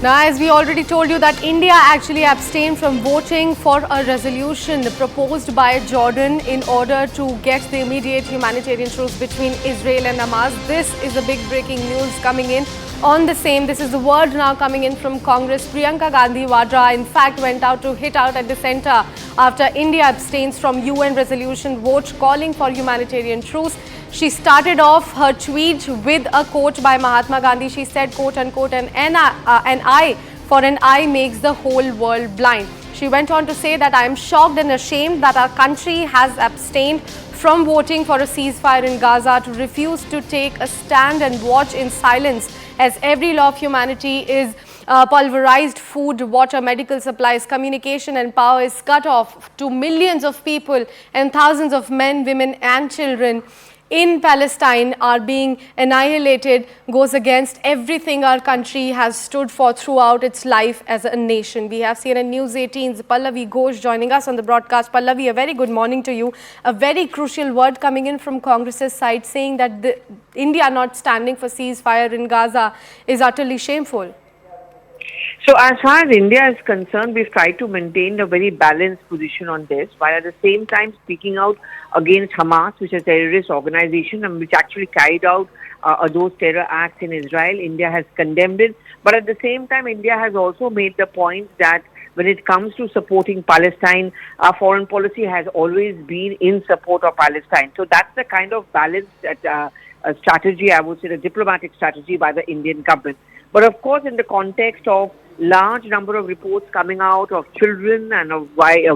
Now, as we already told you that India actually abstained from voting for a resolution proposed by Jordan in order to get the immediate humanitarian truce between Israel and Hamas. This is a big breaking news coming in on the same. This is the word now coming in from Congress. Priyanka Gandhi in fact went out to hit out at the centre after India abstains from UN resolution vote calling for humanitarian truce. She started off her tweet with a quote by Mahatma Gandhi. She said, quote unquote, an eye for an eye makes the whole world blind. She went on to say that I am shocked and ashamed that our country has abstained from voting for a ceasefire in Gaza, to refuse to take a stand and watch in silence as every law of humanity is pulverized. Food, water, medical supplies, communication and power is cut off to millions of people, and thousands of men, women and children in Palestine are being annihilated, goes against everything our country has stood for throughout its life as a nation. We have CNN News 18's Pallavi Ghosh joining us on the broadcast. Pallavi, a very good morning to you. A very crucial word coming in from Congress's side saying that India not standing for ceasefire in Gaza is utterly shameful. So as far as India is concerned, we've tried to maintain a very balanced position on this, while at the same time speaking out against Hamas, which is a terrorist organization and which actually carried out those terror acts in Israel. India has condemned it. But at the same time, India has also made the point that when it comes to supporting Palestine, our foreign policy has always been in support of Palestine. So that's the kind of balanced strategy, I would say, the diplomatic strategy by the Indian government. But of course, in the context of large number of reports coming out of children and of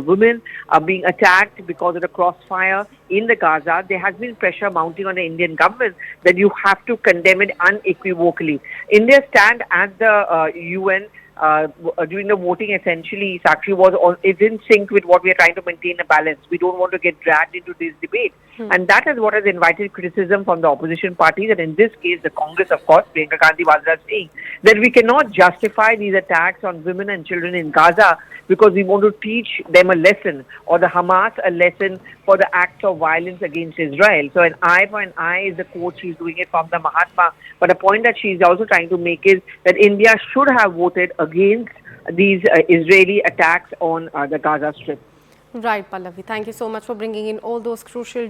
women being attacked because of the crossfire in the Gaza, there has been pressure mounting on the Indian government that you have to condemn it unequivocally. India's stand at the UN during the voting essentially is in sync with what we are trying to maintain a balance. We don't want to get dragged into this debate. And that is what has invited criticism from the opposition parties, and in this case the Congress, of course, Priyanka Gandhi saying that we cannot justify these attacks on women and children in Gaza because we want to teach them a lesson, or the Hamas a lesson for the acts of violence against Israel. So an eye for an eye is the quote she's doing it from the Mahatma. But the point that she's also trying to make is that India should have voted against these Israeli attacks on the Gaza Strip. Right, Pallavi. Thank you so much for bringing in all those crucial